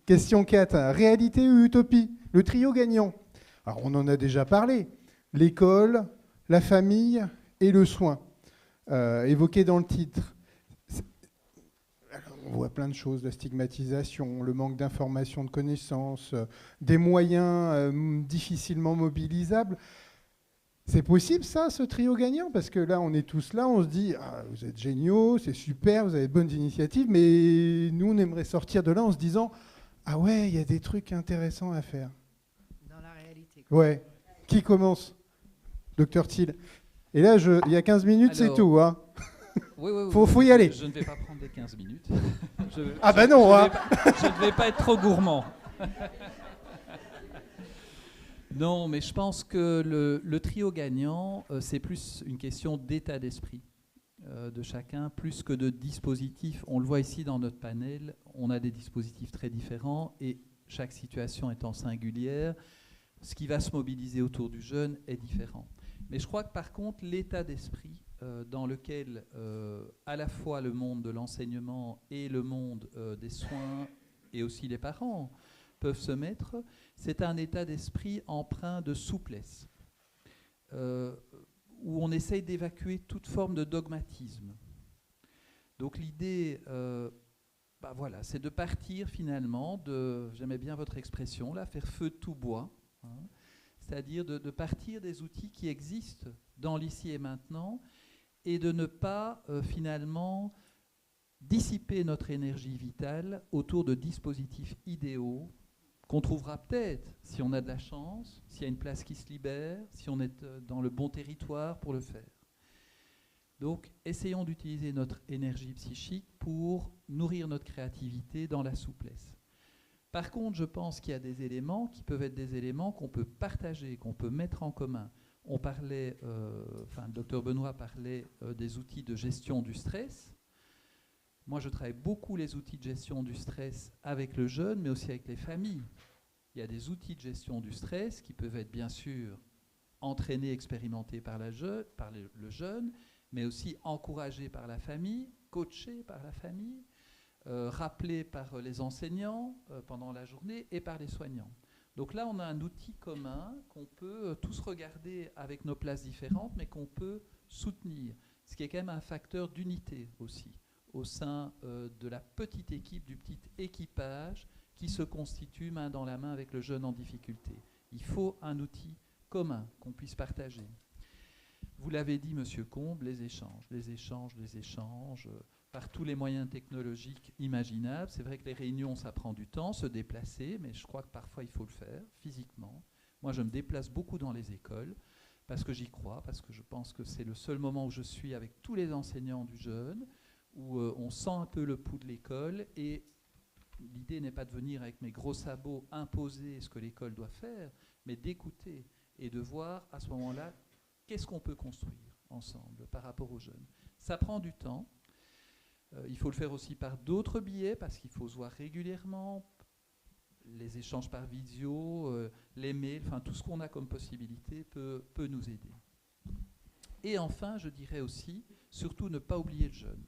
Question 4. Réalité ou utopie? Le trio gagnant. Alors, on en a déjà parlé. L'école, la famille et le soin, évoqués dans le titre. Alors, on voit plein de choses, la stigmatisation, le manque d'informations, de connaissances, des moyens difficilement mobilisables. C'est possible ça, ce trio gagnant? Parce que là, on est tous là, on se dit, ah, vous êtes géniaux, c'est super, vous avez de bonnes initiatives, mais nous, on aimerait sortir de là en se disant, ah ouais, il y a des trucs intéressants à faire. Dans la réalité. Quoi. Ouais. Qui commence? Docteur Thiel. Et là, il y a 15 minutes, c'est tout. Hein. Oui, faut y aller. Je ne vais pas prendre les 15 minutes. Non, je ne vais pas être trop gourmand. Non, mais je pense que le trio gagnant, c'est plus une question d'état d'esprit de chacun, plus que de dispositifs. On le voit ici dans notre panel, on a des dispositifs très différents et chaque situation étant singulière, ce qui va se mobiliser autour du jeune est différent. Mais je crois que par contre, l'état d'esprit dans lequel à la fois le monde de l'enseignement et le monde des soins et aussi les parents peuvent se mettre, c'est un état d'esprit empreint de souplesse, où on essaye d'évacuer toute forme de dogmatisme. Donc l'idée, voilà, c'est de partir finalement j'aimais bien votre expression là, faire feu de tout bois, hein, c'est-à-dire de partir des outils qui existent dans l'ici et maintenant et de ne pas finalement dissiper notre énergie vitale autour de dispositifs idéaux qu'on trouvera peut-être si on a de la chance, s'il y a une place qui se libère, si on est dans le bon territoire pour le faire. Donc, essayons d'utiliser notre énergie psychique pour nourrir notre créativité dans la souplesse. Par contre, je pense qu'il y a des éléments qui peuvent être des éléments qu'on peut partager, qu'on peut mettre en commun. On parlait, le docteur Benoît parlait des outils de gestion du stress. Moi, je travaille beaucoup les outils de gestion du stress avec le jeune, mais aussi avec les familles. Il y a des outils de gestion du stress qui peuvent être bien sûr entraînés, expérimentés par le jeune, mais aussi encouragés par la famille, coachés par la famille, rappelés par les enseignants pendant la journée et par les soignants. Donc là, on a un outil commun qu'on peut tous regarder avec nos places différentes, mais qu'on peut soutenir, ce qui est quand même un facteur d'unité aussi au sein de la petite équipe, du petit équipage qui se constitue main dans la main avec le jeune en difficulté. Il faut un outil commun qu'on puisse partager. Vous l'avez dit, Monsieur Combe, les échanges, par tous les moyens technologiques imaginables. C'est vrai que les réunions, ça prend du temps, se déplacer, mais je crois que parfois il faut le faire physiquement. Moi, je me déplace beaucoup dans les écoles parce que j'y crois, parce que je pense que c'est le seul moment où je suis avec tous les enseignants du jeune, où on sent un peu le pouls de l'école, et l'idée n'est pas de venir avec mes gros sabots imposer ce que l'école doit faire, mais d'écouter et de voir à ce moment-là qu'est-ce qu'on peut construire ensemble par rapport aux jeunes. Ça prend du temps. Il faut le faire aussi par d'autres biais, parce qu'il faut se voir régulièrement, les échanges par visio, les mails, enfin tout ce qu'on a comme possibilité peut nous aider. Et enfin, je dirais aussi, surtout ne pas oublier le jeune.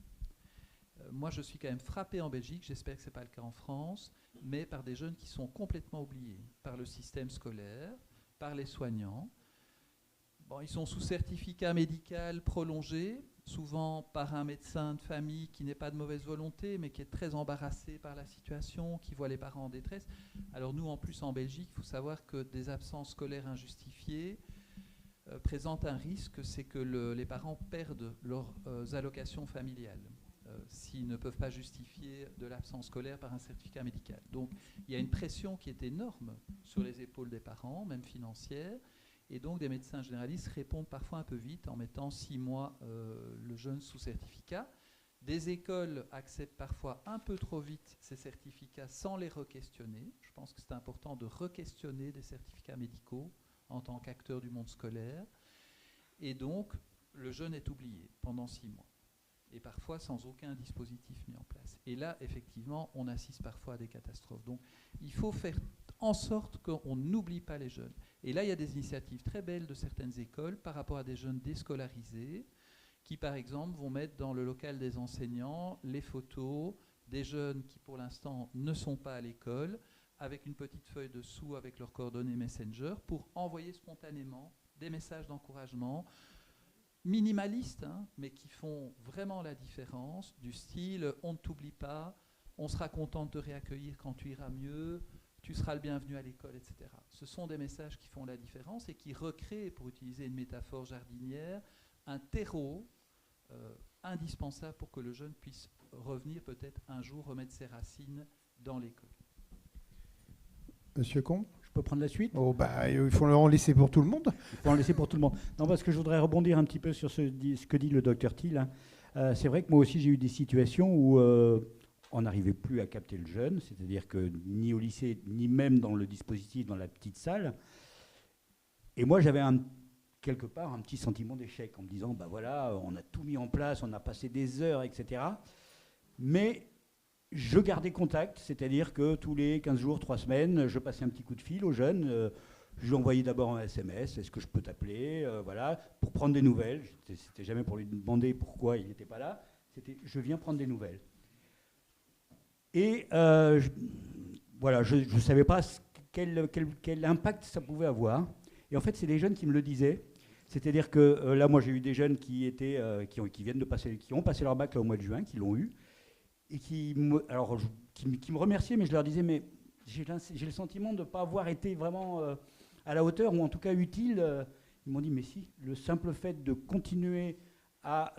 Moi, je suis quand même frappé en Belgique, j'espère que ce n'est pas le cas en France, mais par des jeunes qui sont complètement oubliés par le système scolaire, par les soignants. Bon, ils sont sous certificat médical prolongé, souvent par un médecin de famille qui n'est pas de mauvaise volonté, mais qui est très embarrassé par la situation, qui voit les parents en détresse. Alors nous, en plus, en Belgique, il faut savoir que des absences scolaires injustifiées présentent un risque, c'est que les parents perdent leurs allocations familiales s'ils ne peuvent pas justifier de l'absence scolaire par un certificat médical. Donc il y a une pression qui est énorme sur les épaules des parents, même financière, et donc des médecins généralistes répondent parfois un peu vite en mettant 6 mois le jeune sous certificat. Des écoles acceptent parfois un peu trop vite ces certificats sans les re-questionner. Je pense que c'est important de re-questionner des certificats médicaux en tant qu'acteur du monde scolaire. Et donc, le jeune est oublié pendant 6 mois. Et parfois sans aucun dispositif mis en place. Et là, effectivement, on assiste parfois à des catastrophes. Donc, il faut faire en sorte qu'on n'oublie pas les jeunes. Et là, il y a des initiatives très belles de certaines écoles par rapport à des jeunes déscolarisés qui, par exemple, vont mettre dans le local des enseignants les photos des jeunes qui pour l'instant ne sont pas à l'école, avec une petite feuille dessous avec leurs coordonnées Messenger, pour envoyer spontanément des messages d'encouragement minimalistes, hein, mais qui font vraiment la différence, du style « on ne t'oublie pas », « on sera content de te réaccueillir quand tu iras mieux », « tu seras le bienvenu à l'école », etc. Ce sont des messages qui font la différence et qui recréent, pour utiliser une métaphore jardinière, un terreau indispensable pour que le jeune puisse revenir peut-être un jour remettre ses racines dans l'école. Monsieur Combe ? Je peux prendre la suite ? Oh bah, il faut en laisser pour tout le monde. Il faut en laisser pour tout le monde. Non, parce que je voudrais rebondir un petit peu sur ce que dit le docteur Thiel. Hein. C'est vrai que moi aussi, j'ai eu des situations où on n'arrivait plus à capter le jeune, c'est-à-dire que ni au lycée, ni même dans le dispositif, dans la petite salle. Et moi, j'avais quelque part un petit sentiment d'échec en me disant, bah voilà, on a tout mis en place, on a passé des heures, etc. Mais je gardais contact, c'est-à-dire que tous les 15 jours, 3 semaines, je passais un petit coup de fil aux jeunes. Je lui envoyais d'abord un SMS, est-ce que je peux t'appeler, voilà, pour prendre des nouvelles. C'était jamais pour lui demander pourquoi il n'était pas là, c'était je viens prendre des nouvelles. Et voilà, je ne savais pas quel impact ça pouvait avoir. Et en fait, c'est les jeunes qui me le disaient. C'est-à-dire que là, moi, j'ai eu des jeunes qui viennent de passer, qui ont passé leur bac là, au mois de juin, qui l'ont eu, et qui me remerciaient, mais je leur disais, mais j'ai le sentiment de ne pas avoir été vraiment à la hauteur, ou en tout cas utile. Ils m'ont dit, mais si, le simple fait de continuer à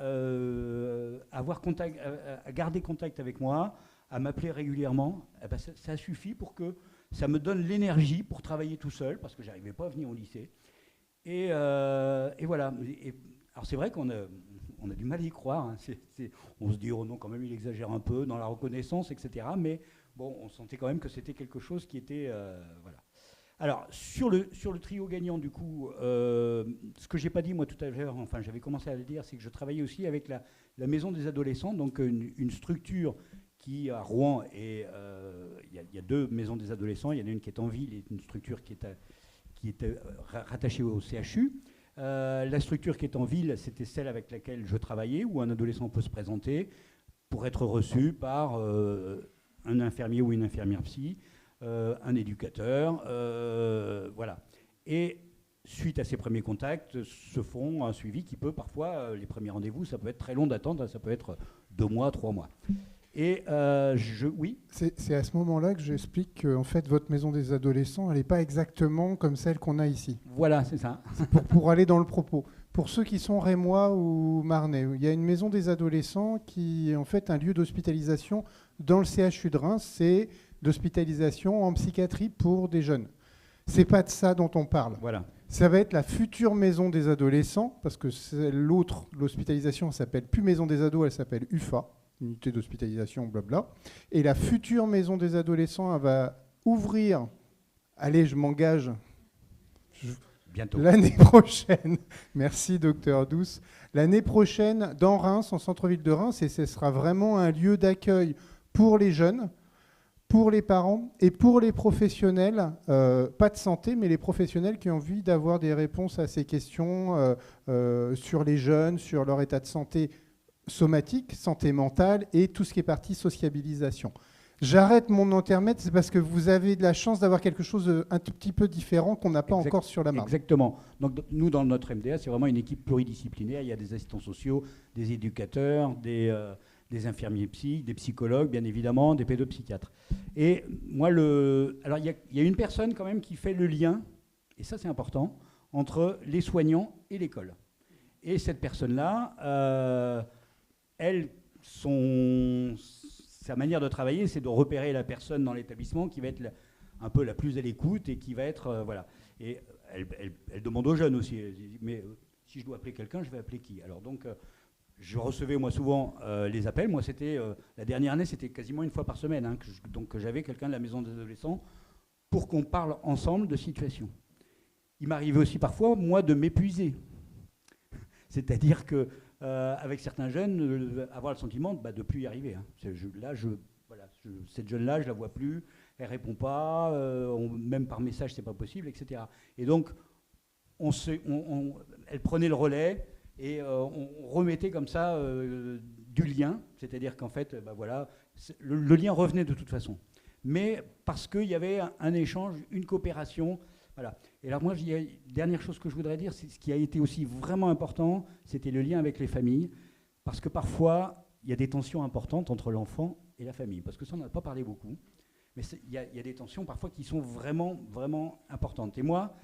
avoir contact, à garder contact avec moi, à m'appeler régulièrement, eh ben ça suffit pour que ça me donne l'énergie pour travailler tout seul, parce que je n'arrivais pas à venir au lycée. Et voilà. Alors c'est vrai qu'on a du mal à y croire. Hein. On se dit, oh non, quand même, il exagère un peu dans la reconnaissance, etc. Mais bon, on sentait quand même que c'était quelque chose qui était... voilà. Alors, sur le trio gagnant, du coup, ce que je n'ai pas dit, moi, tout à l'heure, enfin, j'avais commencé à le dire, c'est que je travaillais aussi avec la Maison des Adolescents, donc une structure qui, à Rouen, il y a 2 maisons des adolescents. Il y en a une qui est en ville et une structure qui est rattachée au CHU. La structure qui est en ville, c'était celle avec laquelle je travaillais, où un adolescent peut se présenter pour être reçu par un infirmier ou une infirmière psy, un éducateur, voilà. Et suite à ces premiers contacts, se font un suivi qui peut parfois, les premiers rendez-vous, ça peut être très long d'attente, ça peut être 2 mois, 3 mois. Et oui. C'est à ce moment-là que j'explique que en fait, votre maison des adolescents, elle n'est pas exactement comme celle qu'on a ici. Voilà, c'est ça. Pour aller dans le propos. Pour ceux qui sont rémois ou marnais, il y a une maison des adolescents qui est en fait un lieu d'hospitalisation dans le CHU de Reims. C'est d'hospitalisation en psychiatrie pour des jeunes. C'est pas de ça dont on parle. Voilà. Ça va être la future maison des adolescents, parce que l'hospitalisation s'appelle plus maison des ados, elle s'appelle UFA. Unité d'hospitalisation, blabla. Et la future maison des adolescents, elle va ouvrir, allez, je m'engage, bientôt, l'année prochaine. Merci, docteur Douce. L'année prochaine, dans Reims, en centre-ville de Reims, et ce sera vraiment un lieu d'accueil pour les jeunes, pour les parents et pour les professionnels, pas de santé, mais les professionnels qui ont envie d'avoir des réponses à ces questions sur les jeunes, sur leur état de santé somatique, santé mentale et tout ce qui est partie sociabilisation. J'arrête mon intermède, c'est parce que vous avez de la chance d'avoir quelque chose d'un tout petit peu différent qu'on n'a pas encore sur la Marne. Exactement. Donc nous, dans notre MDA, c'est vraiment une équipe pluridisciplinaire. Il y a des assistants sociaux, des éducateurs, des infirmiers psy, des psychologues, bien évidemment, des pédopsychiatres. Et moi, alors il y a une personne quand même qui fait le lien, et ça c'est important, entre les soignants et l'école. Et cette personne-là... sa manière de travailler, c'est de repérer la personne dans l'établissement qui va être un peu la plus à l'écoute et qui va être... voilà. Et elle demande aux jeunes aussi, elle dit, mais si je dois appeler quelqu'un, je vais appeler qui ? Alors donc, je recevais moi souvent les appels. Moi, c'était la dernière année, c'était quasiment 1 fois par semaine, hein, que j'avais quelqu'un de la maison des adolescents pour qu'on parle ensemble de situation. Il m'arrivait aussi parfois, moi, de m'épuiser. C'est-à-dire que avec certains jeunes, avoir le sentiment de ne plus y arriver. Hein. Cette jeune-là, je ne la vois plus, elle ne répond pas, même par message, ce n'est pas possible, etc. Et donc, elle prenait le relais et on remettait comme ça du lien, c'est-à-dire qu'en fait, voilà, le lien revenait de toute façon. Mais parce qu'il y avait un échange, une coopération. Voilà. Et alors moi, dernière chose que je voudrais dire, c'est ce qui a été aussi vraiment important, c'était le lien avec les familles. Parce que parfois, il y a des tensions importantes entre l'enfant et la famille. Parce que ça, on n'a pas parlé beaucoup. Mais il y a des tensions parfois qui sont vraiment, vraiment importantes. Et moi,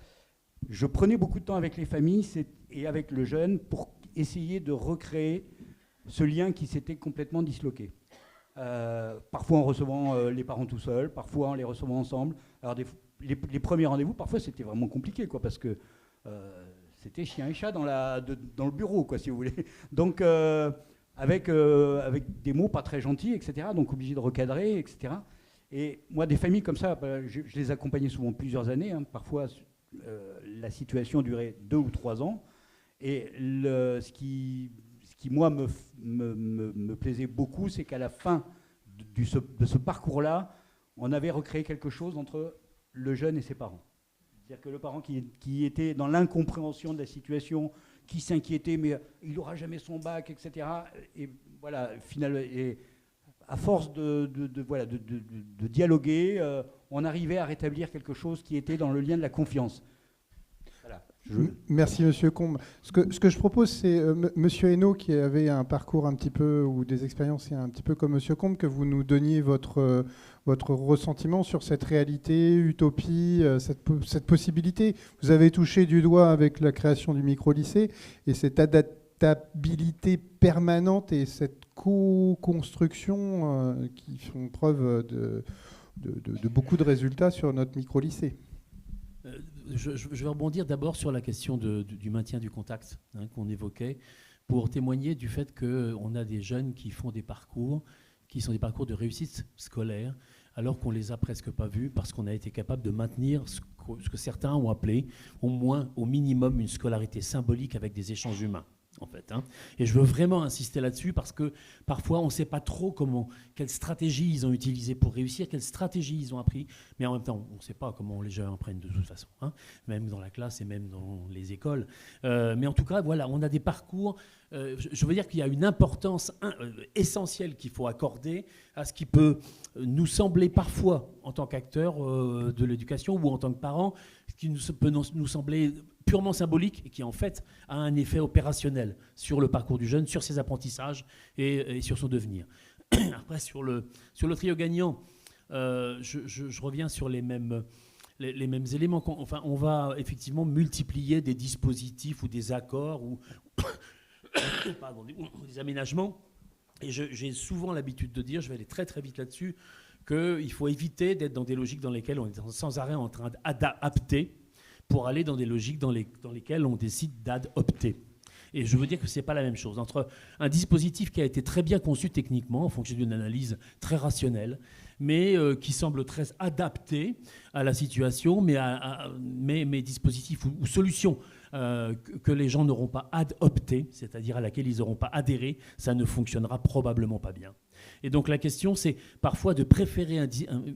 je prenais beaucoup de temps avec les familles et avec le jeune pour essayer de recréer ce lien qui s'était complètement disloqué. Parfois en recevant les parents tout seuls, parfois en les recevant ensemble. Alors les premiers rendez-vous, parfois c'était vraiment compliqué, quoi, parce que c'était chien et chat dans le bureau, quoi, si vous voulez. Donc avec des mots pas très gentils, etc. Donc obligé de recadrer, etc. Et moi, des familles comme ça, je les accompagnais souvent plusieurs années. Hein. Parfois, la situation durait 2 ou 3 ans. Et ce qui moi, me plaisait beaucoup, c'est qu'à la fin de ce parcours-là, on avait recréé quelque chose entre le jeune et ses parents. C'est-à-dire que le parent qui était dans l'incompréhension de la situation, qui s'inquiétait, mais il n'aura jamais son bac, etc. Et voilà, finalement, et à force de dialoguer, on arrivait à rétablir quelque chose qui était dans le lien de la confiance. Voilà. Merci Monsieur Combe. Ce que je propose, c'est Monsieur Hainaut, qui avait un parcours un petit peu, ou des expériences un petit peu comme Monsieur Combe, que vous nous donniez votre ressentiment sur cette réalité, utopie, cette possibilité. Vous avez touché du doigt avec la création du micro-lycée et cette adaptabilité permanente et cette co-construction qui font preuve de beaucoup de résultats sur notre micro-lycée. Je vais rebondir d'abord sur la question du maintien du contact qu'on évoquait, pour témoigner du fait qu'on a des jeunes qui font des parcours qui sont des parcours de réussite scolaire, alors qu'on ne les a presque pas vus, parce qu'on a été capable de maintenir ce que certains ont appelé, au moins, au minimum, une scolarité symbolique avec des échanges humains. En fait, hein. Et je veux vraiment insister là-dessus parce que parfois on ne sait pas trop quelle stratégie ils ont utilisée pour réussir, quelle stratégie ils ont appris, mais en même temps on ne sait pas comment les jeunes apprennent de toute façon, hein, même dans la classe et même dans les écoles. Mais en tout cas, voilà, on a des parcours. Je veux dire qu'il y a une importance essentielle qu'il faut accorder à ce qui peut nous sembler parfois, en tant qu'acteurs de l'éducation ou en tant que parents, ce qui peut nous sembler purement symbolique et qui en fait a un effet opérationnel sur le parcours du jeune, sur ses apprentissages et sur son devenir. Après, sur le trio gagnant, je reviens sur les mêmes éléments. Enfin, on va effectivement multiplier des dispositifs ou des accords ou des aménagements. Et j'ai souvent l'habitude de dire, je vais aller très très vite là-dessus, qu'il faut éviter d'être dans des logiques dans lesquelles on est sans arrêt en train d'adapter pour aller dans des logiques dans lesquelles on décide d'adopter. Et je veux dire que ce n'est pas la même chose. Entre un dispositif qui a été très bien conçu techniquement, en fonction d'une analyse très rationnelle, mais qui semble très adapté à la situation, mais dispositifs ou solutions que les gens n'auront pas adoptées, c'est-à-dire à laquelle ils n'auront pas adhéré, ça ne fonctionnera probablement pas bien. Et donc la question, c'est parfois de préférer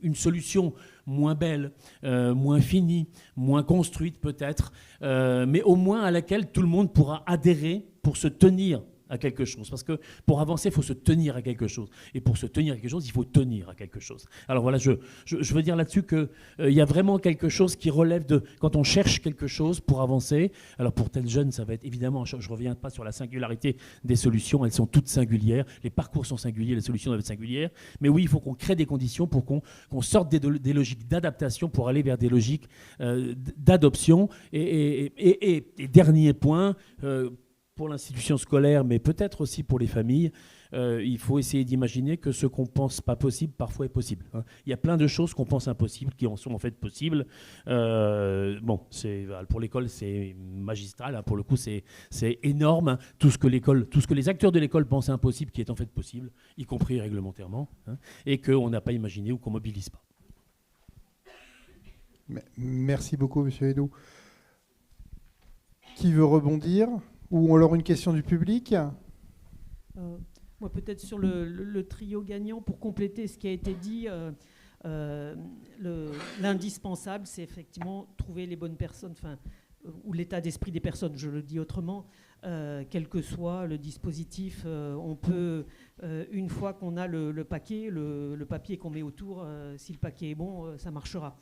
une solution moins belle, moins finie, moins construite peut-être, mais au moins à laquelle tout le monde pourra adhérer pour se tenir à quelque chose. Parce que pour avancer, il faut se tenir à quelque chose. Et pour se tenir à quelque chose, il faut tenir à quelque chose. Alors voilà, je veux dire là-dessus qu'il y a vraiment quelque chose qui relève de... Quand on cherche quelque chose pour avancer, alors pour tel jeune, ça va être évidemment... Je ne reviens pas sur la singularité des solutions, elles sont toutes singulières. Les parcours sont singuliers, les solutions doivent être singulières. Mais oui, il faut qu'on crée des conditions pour qu'on sorte des logiques d'adaptation pour aller vers des logiques d'adoption. Et dernier point... pour l'institution scolaire, mais peut-être aussi pour les familles, il faut essayer d'imaginer que ce qu'on ne pense pas possible, parfois est possible. Hein. Il y a plein de choses qu'on pense impossibles qui en sont en fait possibles. Pour l'école, c'est magistral. Hein. Pour le coup, c'est énorme. Hein. Tout ce que les acteurs de l'école pensent impossible, qui est en fait possible, y compris réglementairement, hein, et qu'on n'a pas imaginé ou qu'on ne mobilise pas. Merci beaucoup, Monsieur Hainaut. Qui veut rebondir ? Ou alors une question du public ? Moi, peut-être sur le trio gagnant, pour compléter ce qui a été dit, l'indispensable, c'est effectivement trouver les bonnes personnes, ou l'état d'esprit des personnes, je le dis autrement, quel que soit le dispositif, on peut, une fois qu'on a le paquet, le papier qu'on met autour, si le paquet est bon, ça marchera.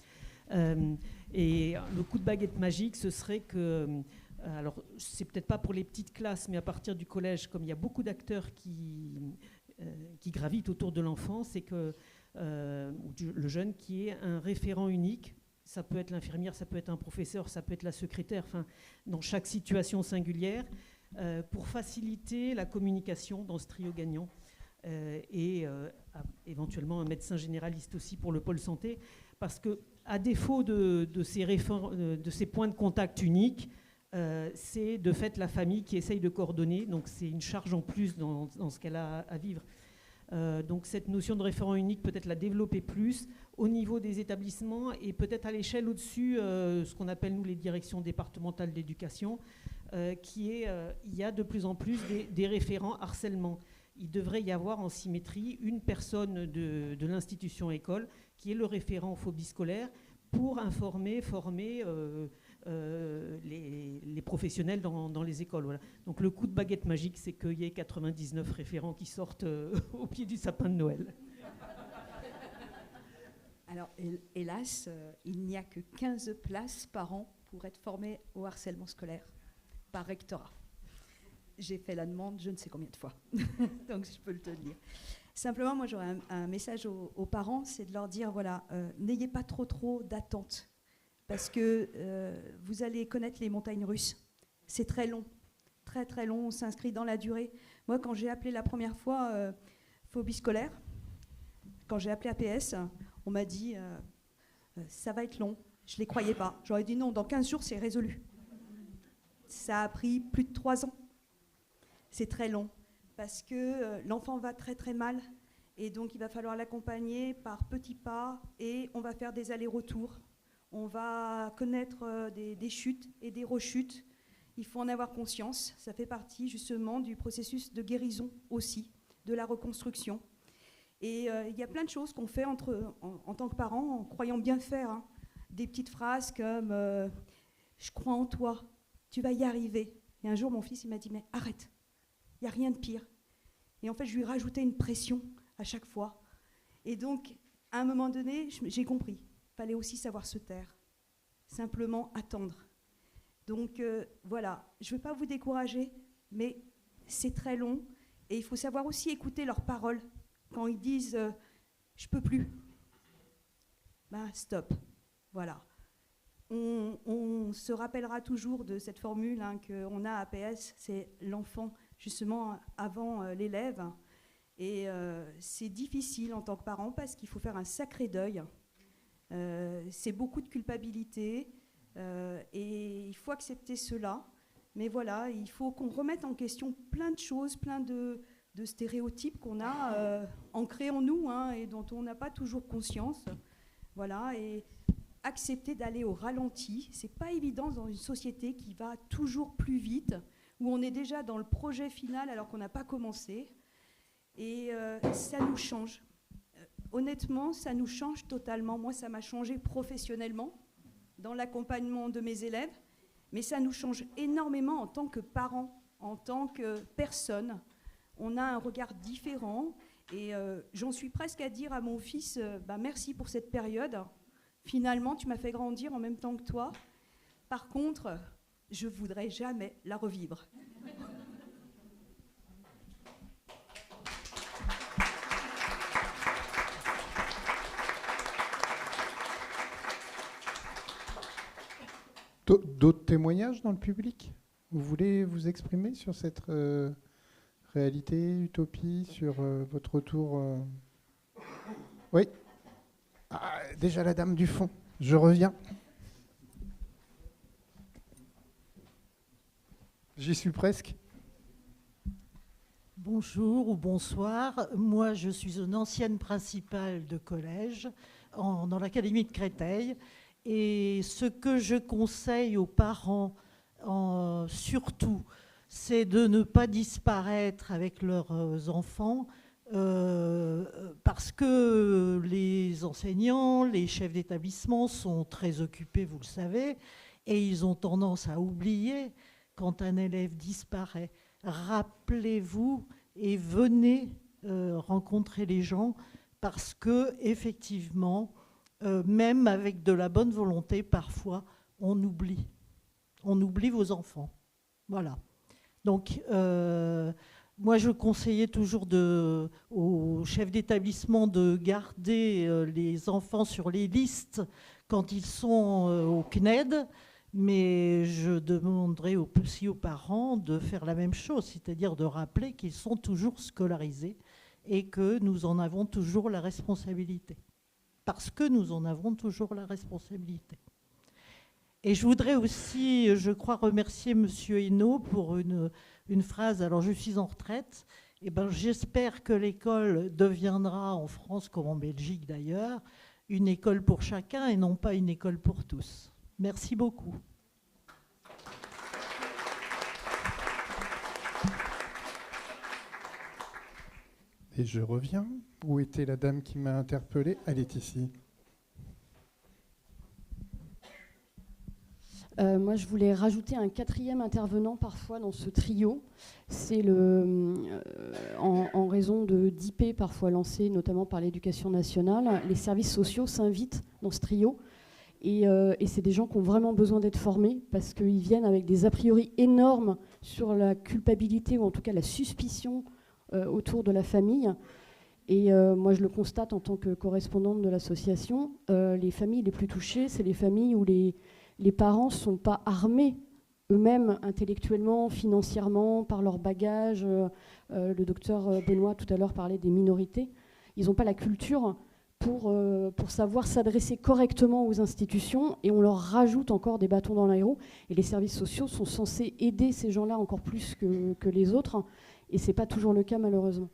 Et le coup de baguette magique, ce serait que, alors c'est peut-être pas pour les petites classes, mais à partir du collège, comme il y a beaucoup d'acteurs qui gravitent autour de l'enfant, c'est que le jeune qui est un référent unique. Ça peut être l'infirmière, ça peut être un professeur, ça peut être la secrétaire, enfin, dans chaque situation singulière, pour faciliter la communication dans ce trio gagnant. Et éventuellement un médecin généraliste aussi pour le pôle santé, parce qu'à défaut de ces points de contact uniques, c'est de fait la famille qui essaye de coordonner, donc c'est une charge en plus dans ce qu'elle a à vivre. Donc cette notion de référent unique, peut-être la développer plus au niveau des établissements et peut-être à l'échelle au-dessus, ce qu'on appelle nous les directions départementales d'éducation, il y a de plus en plus des référents harcèlement. Il devrait y avoir en symétrie une personne de l'institution école qui est le référent phobie scolaire pour informer, former les professionnels dans les écoles. Voilà. Donc le coup de baguette magique, c'est qu'il y ait 99 référents qui sortent au pied du sapin de Noël. Alors, hélas, il n'y a que 15 places par an pour être formé au harcèlement scolaire par rectorat. J'ai fait la demande je ne sais combien de fois, donc je peux te le dire. Simplement, moi, j'aurais un message aux parents, c'est de leur dire, voilà, n'ayez pas trop d'attentes, parce que vous allez connaître les montagnes russes. C'est très long, très long, on s'inscrit dans la durée. Moi, quand j'ai appelé la première fois phobie scolaire, quand j'ai appelé APS, on m'a dit ça va être long. Je ne les croyais pas. J'aurais dit non, dans 15 jours, c'est résolu. Ça a pris plus de 3 ans. C'est très long parce que l'enfant va très mal et donc il va falloir l'accompagner par petits pas et on va faire des allers-retours. On va connaître des chutes et des rechutes. Il faut en avoir conscience. Ça fait partie justement du processus de guérison aussi, de la reconstruction. Et il y a plein de choses qu'on fait en tant que parents, en croyant bien faire. Hein. Des petites phrases comme « je crois en toi, tu vas y arriver ». Et un jour, mon fils, il m'a dit « mais arrête, il n'y a rien de pire ». Et en fait, je lui rajoutais une pression à chaque fois. Et donc, à un moment donné, j'ai compris. Il fallait aussi savoir se taire, simplement attendre. Donc voilà, je ne veux pas vous décourager, mais c'est très long. Et il faut savoir aussi écouter leurs paroles. Quand ils disent je peux plus, ben stop. Voilà. On se rappellera toujours de cette formule qu'on a à APS, c'est l'enfant justement avant l'élève. Et c'est difficile en tant que parent parce qu'il faut faire un sacré deuil. C'est beaucoup de culpabilité et il faut accepter cela. Mais voilà, il faut qu'on remette en question plein de choses, plein de stéréotypes qu'on a ancrés en nous et dont on n'a pas toujours conscience. Voilà, et accepter d'aller au ralenti, c'est pas évident dans une société qui va toujours plus vite, où on est déjà dans le projet final alors qu'on n'a pas commencé. Et ça nous change. Honnêtement, ça nous change totalement. Moi, ça m'a changé professionnellement, dans l'accompagnement de mes élèves, mais ça nous change énormément en tant que parents, en tant que personnes. On a un regard différent et j'en suis presque à dire à mon fils merci pour cette période. Finalement, tu m'as fait grandir en même temps que toi. Par contre, je ne voudrais jamais la revivre. D'autres témoignages dans le public ? Vous voulez vous exprimer sur cette réalité, utopie, sur votre retour Oui. Ah, déjà la dame du fond. Je reviens. J'y suis presque. Bonjour ou bonsoir. Moi, je suis une ancienne principale de collège dans l'académie de Créteil. Et ce que je conseille aux parents, surtout, c'est de ne pas disparaître avec leurs enfants parce que les enseignants, les chefs d'établissement sont très occupés, vous le savez, Et ils ont tendance à oublier quand un élève disparaît. Rappelez-vous et venez rencontrer les gens parce que effectivement, même avec de la bonne volonté, parfois, on oublie. On oublie vos enfants. Voilà. Donc, moi, je conseillais toujours aux chefs d'établissement de garder les enfants sur les listes quand ils sont au CNED, mais je demanderai aussi aux parents de faire la même chose, c'est-à-dire de rappeler qu'ils sont toujours scolarisés et que nous en avons toujours la responsabilité. Parce que nous en avons toujours la responsabilité. Et je voudrais aussi, je crois, remercier M. Hainaut pour une phrase. Alors, je suis en retraite. Et ben, j'espère que l'école deviendra, en France comme en Belgique d'ailleurs, une école pour chacun et non pas une école pour tous. Merci beaucoup. Et je reviens. Où était la dame qui m'a interpellé? Elle est ici. Moi, je voulais rajouter un quatrième intervenant parfois dans ce trio. C'est en raison d'IP parfois lancés, notamment par l'Éducation nationale. Les services sociaux s'invitent dans ce trio. Et c'est des gens qui ont vraiment besoin d'être formés parce qu'ils viennent avec des a priori énormes sur la culpabilité ou en tout cas la suspicion autour de la famille. Et moi, je le constate en tant que correspondante de l'association. Les familles les plus touchées, c'est les familles où les parents ne sont pas armés eux-mêmes intellectuellement, financièrement, par leur bagage. Le docteur Benoît tout à l'heure parlait des minorités. Ils n'ont pas la culture pour savoir s'adresser correctement aux institutions et on leur rajoute encore des bâtons dans les roues. Et les services sociaux sont censés aider ces gens-là encore plus que les autres et ce n'est pas toujours le cas malheureusement.